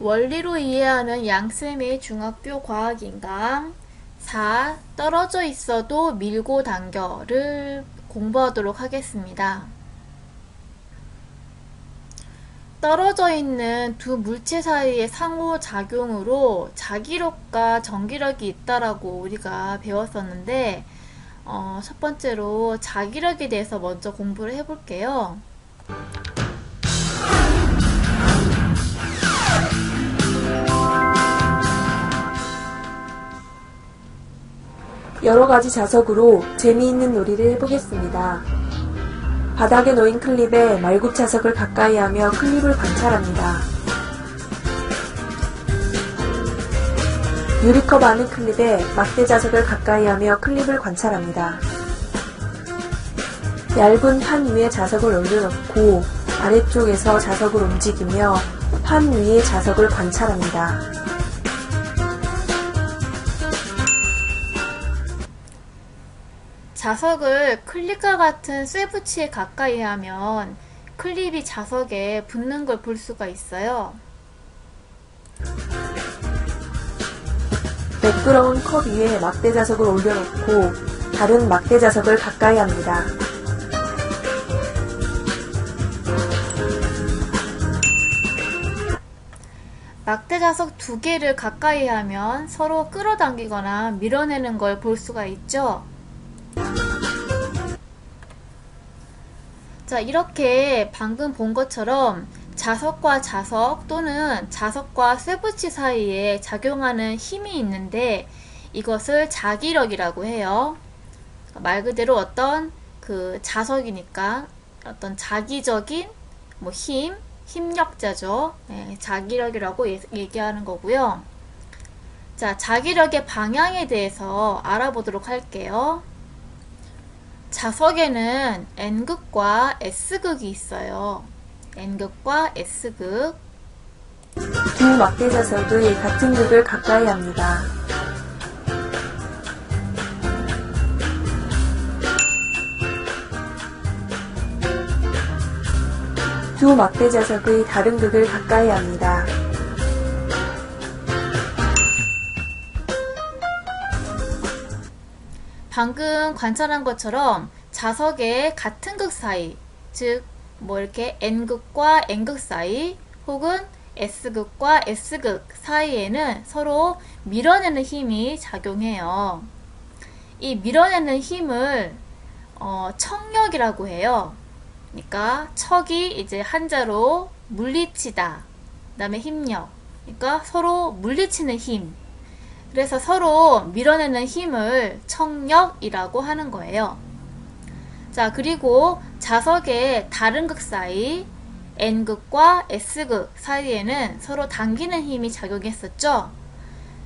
원리로 이해하는 양쌤의 중학교 과학인강 4. 떨어져 있어도 밀고 당겨를 공부하도록 하겠습니다. 떨어져 있는 두 물체 사이의 상호작용으로 자기력과 전기력이 있다라고 우리가 배웠었는데 첫 번째로 자기력에 대해서 먼저 공부를 해볼게요. 여러가지 자석으로 재미있는 놀이를 해보겠습니다. 바닥에 놓인 클립에 말굽 자석을 가까이 하며 클립을 관찰합니다. 유리컵 안의 클립에 막대 자석을 가까이 하며 클립을 관찰합니다. 얇은 판 위에 자석을 올려놓고 아래쪽에서 자석을 움직이며 판 위에 자석을 관찰합니다. 자석을 클립과 같은 쇠붙이에 가까이 하면 클립이 자석에 붙는 걸 볼 수가 있어요. 매끄러운 컵 위에 막대 자석을 올려놓고 다른 막대 자석을 가까이 합니다. 막대 자석 두 개를 가까이 하면 서로 끌어당기거나 밀어내는 걸 볼 수가 있죠. 자, 이렇게 방금 본 것처럼 자석과 자석 또는 자석과 쇠붙이 사이에 작용하는 힘이 있는데 이것을 자기력이라고 해요. 말 그대로 어떤 그 자석이니까 어떤 자기적인 힘, 힘력자죠. 네, 자기력이라고 얘기하는 거고요. 자, 자기력의 방향에 대해서 알아보도록 할게요. 자석에는 N극과 S극이 있어요. N극과 S극. 두 막대 자석의 같은 극을 가까이 합니다. 두 막대 자석의 다른 극을 가까이 합니다. 방금 관찰한 것처럼 자석의 같은 극 사이, 즉 이렇게 N극과 N극 사이 혹은 S극과 S극 사이에는 서로 밀어내는 힘이 작용해요. 이 밀어내는 힘을 척력이라고 해요. 그러니까 척이 이제 한자로 물리치다, 그 다음에 힘력, 그러니까 서로 물리치는 힘. 그래서 서로 밀어내는 힘을 척력이라고 하는 거예요. 자, 그리고 자석의 다른 극 사이, N극과 S극 사이에는 서로 당기는 힘이 작용했었죠.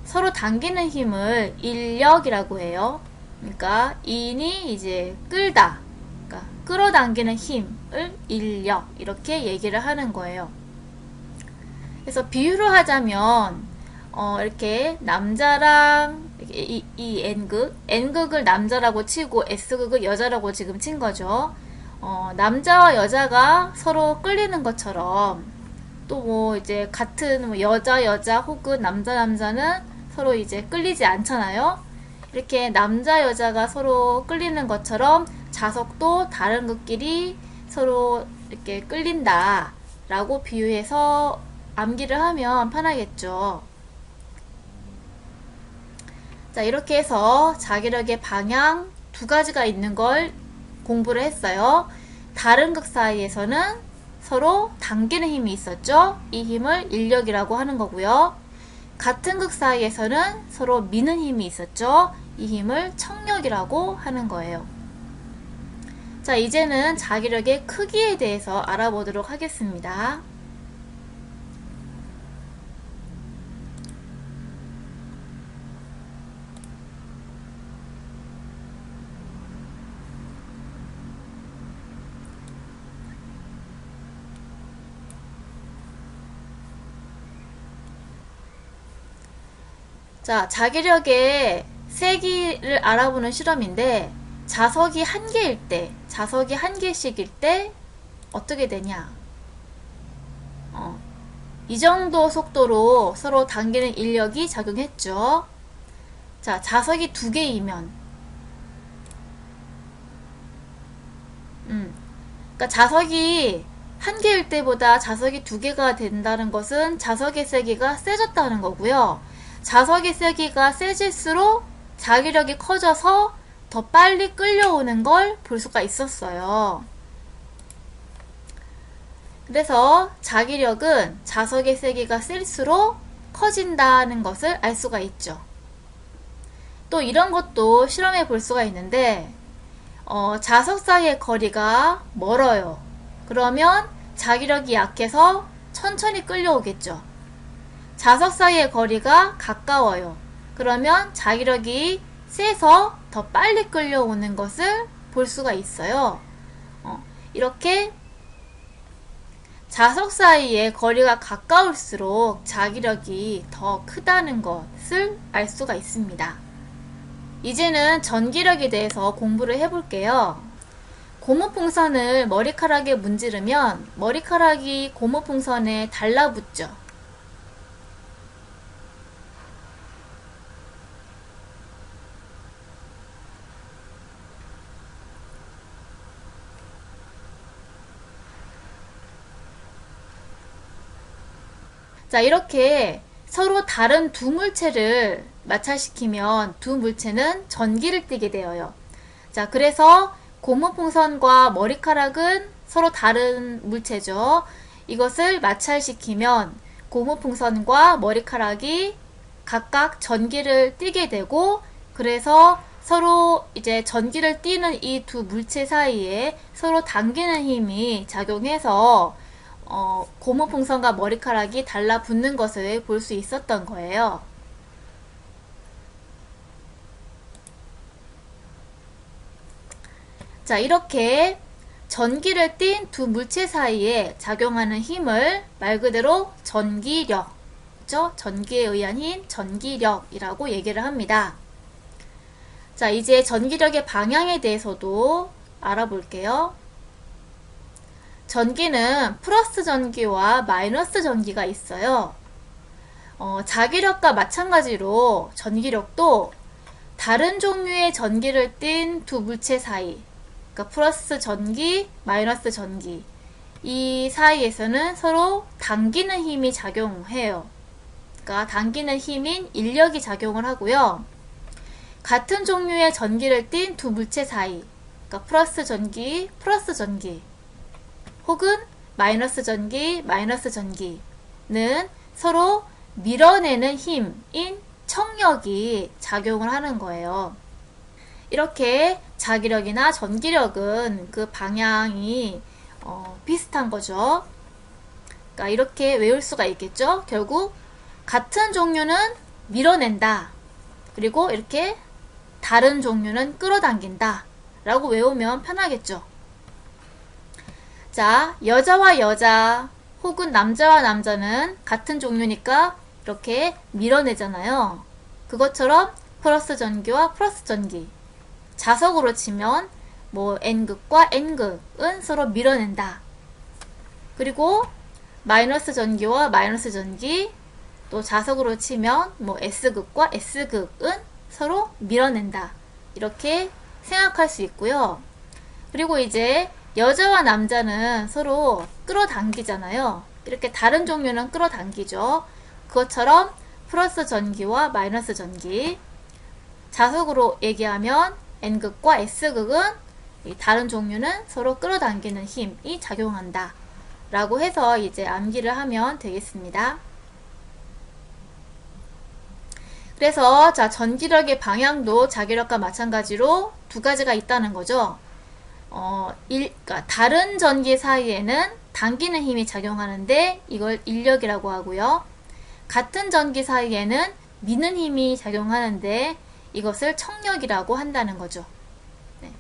서로 당기는 힘을 인력이라고 해요. 그러니까 인이 이제 끌다, 그러니까 끌어당기는 힘을 인력, 이렇게 얘기를 하는 거예요. 그래서 비유를 하자면 이렇게 남자랑 이 N극을 남자라고 치고 S극을 여자라고 지금 친 거죠. 남자와 여자가 서로 끌리는 것처럼 또 이제 같은 여자 혹은 남자는 서로 이제 끌리지 않잖아요. 이렇게 남자 여자가 서로 끌리는 것처럼 자석도 다른 극끼리 서로 이렇게 끌린다 라고 비유해서 암기를 하면 편하겠죠. 자, 이렇게 해서 자기력의 방향 두 가지가 있는 걸 공부를 했어요. 다른 극 사이에서는 서로 당기는 힘이 있었죠. 이 힘을 인력이라고 하는 거고요. 같은 극 사이에서는 서로 미는 힘이 있었죠. 이 힘을 척력이라고 하는 거예요. 자, 이제는 자기력의 크기에 대해서 알아보도록 하겠습니다. 자, 자기력의 세기를 알아보는 실험인데 자석이 한 개일 때, 자석이 한 개씩일 때 어떻게 되냐? 이 정도 속도로 서로 당기는 인력이 작용했죠. 자, 자석이 2개이면 그러니까 자석이 1개일 때보다 자석이 2개가 된다는 것은 자석의 세기가 세졌다는 거고요. 자석의 세기가 세질수록 자기력이 커져서 더 빨리 끌려오는 걸 볼 수가 있었어요. 그래서 자기력은 자석의 세기가 셀수록 커진다는 것을 알 수가 있죠. 또 이런 것도 실험해 볼 수가 있는데 자석 사이의 거리가 멀어요. 그러면 자기력이 약해서 천천히 끌려오겠죠. 자석 사이의 거리가 가까워요. 그러면 자기력이 세서 더 빨리 끌려오는 것을 볼 수가 있어요. 이렇게 자석 사이의 거리가 가까울수록 자기력이 더 크다는 것을 알 수가 있습니다. 이제는 전기력에 대해서 공부를 해볼게요. 고무풍선을 머리카락에 문지르면 머리카락이 고무풍선에 달라붙죠. 자, 이렇게 서로 다른 두 물체를 마찰시키면 두 물체는 전기를 띠게 되어요. 자, 그래서 고무풍선과 머리카락은 서로 다른 물체죠. 이것을 마찰시키면 고무풍선과 머리카락이 각각 전기를 띠게 되고, 그래서 서로 이제 전기를 띠는 이 두 물체 사이에 서로 당기는 힘이 작용해서 고무풍선과 머리카락이 달라붙는 것을 볼 수 있었던 거예요. 자, 이렇게 전기를 띤 두 물체 사이에 작용하는 힘을 말 그대로 전기력, 그죠? 전기에 의한 힘, 전기력이라고 얘기를 합니다. 자, 이제 전기력의 방향에 대해서도 알아볼게요. 전기는 플러스 전기와 마이너스 전기가 있어요. 자기력과 마찬가지로 전기력도 다른 종류의 전기를 띤 두 물체 사이, 그러니까 플러스 전기, 마이너스 전기, 이 사이에서는 서로 당기는 힘이 작용해요. 그러니까 당기는 힘인 인력이 작용을 하고요. 같은 종류의 전기를 띤 두 물체 사이, 그러니까 플러스 전기, 플러스 전기, 혹은 마이너스 전기, 마이너스 전기는 서로 밀어내는 힘인 청력이 작용을 하는 거예요. 이렇게 자기력이나 전기력은 그 방향이 비슷한 거죠. 그러니까 이렇게 외울 수가 있겠죠. 결국 같은 종류는 밀어낸다. 그리고 이렇게 다른 종류는 끌어당긴다. 라고 외우면 편하겠죠. 자, 여자와 여자 혹은 남자와 남자는 같은 종류니까 이렇게 밀어내잖아요. 그것처럼 플러스 전기와 플러스 전기, 자석으로 치면 뭐 N극과 N극은 서로 밀어낸다. 그리고 마이너스 전기와 마이너스 전기, 또 자석으로 치면 뭐 S극과 S극은 서로 밀어낸다. 이렇게 생각할 수 있고요. 그리고 이제 여자와 남자는 서로 끌어당기잖아요. 이렇게 다른 종류는 끌어당기죠. 그것처럼 플러스 전기와 마이너스 전기, 자석으로 얘기하면 N극과 S극은 다른 종류는 서로 끌어당기는 힘이 작용한다. 라고 해서 이제 암기를 하면 되겠습니다. 그래서 자, 전기력의 방향도 자기력과 마찬가지로 두 가지가 있다는 거죠. 그러니까 다른 전기 사이에는 당기는 힘이 작용하는데 이걸 인력이라고 하고요. 같은 전기 사이에는 미는 힘이 작용하는데 이것을 청력이라고 한다는 거죠. 네.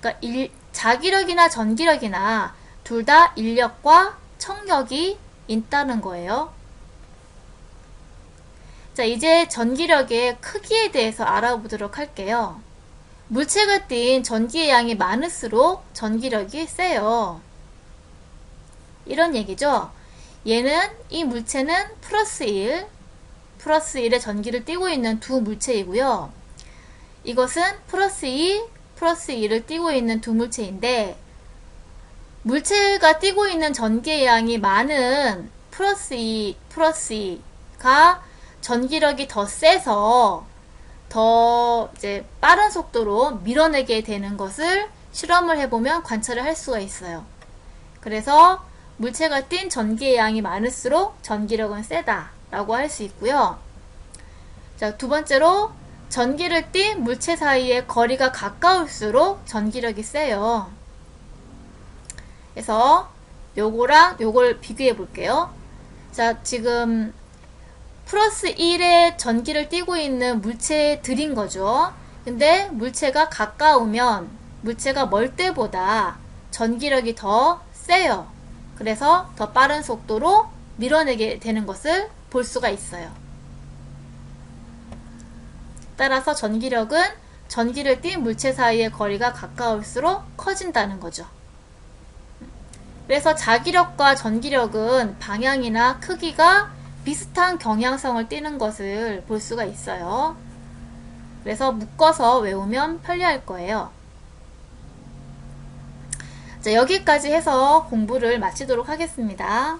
그러니까 자기력이나 전기력이나 둘 다 인력과 청력이 있다는 거예요. 자, 이제 전기력의 크기에 대해서 알아보도록 할게요. 물체가 띈 전기의 양이 많을수록 전기력이 세요. 이런 얘기죠. 이 물체는 플러스 1의 전기를 띠고 있는 두 물체이고요. 이것은 플러스 1을 띠고 있는 두 물체인데, 물체가 띠고 있는 전기의 양이 많은 플러스 2가 전기력이 더 세서 더 이제 빠른 속도로 밀어내게 되는 것을 실험을 해보면 관찰을 할 수가 있어요. 그래서 물체가 띈 전기의 양이 많을수록 전기력은 세다라고 할 수 있고요. 자, 두 번째로 전기를 띤 물체 사이의 거리가 가까울수록 전기력이 세요. 그래서 요거랑 요걸 비교해 볼게요. 자, 지금 플러스 1의 전기를 띠고 있는 물체들인 거죠. 근데 물체가 가까우면 물체가 멀 때보다 전기력이 더 세요. 그래서 더 빠른 속도로 밀어내게 되는 것을 볼 수가 있어요. 따라서 전기력은 전기를 띤 물체 사이의 거리가 가까울수록 커진다는 거죠. 그래서 자기력과 전기력은 방향이나 크기가 비슷한 경향성을 띠는 것을 볼 수가 있어요. 그래서 묶어서 외우면 편리할 거예요. 자, 여기까지 해서 공부를 마치도록 하겠습니다.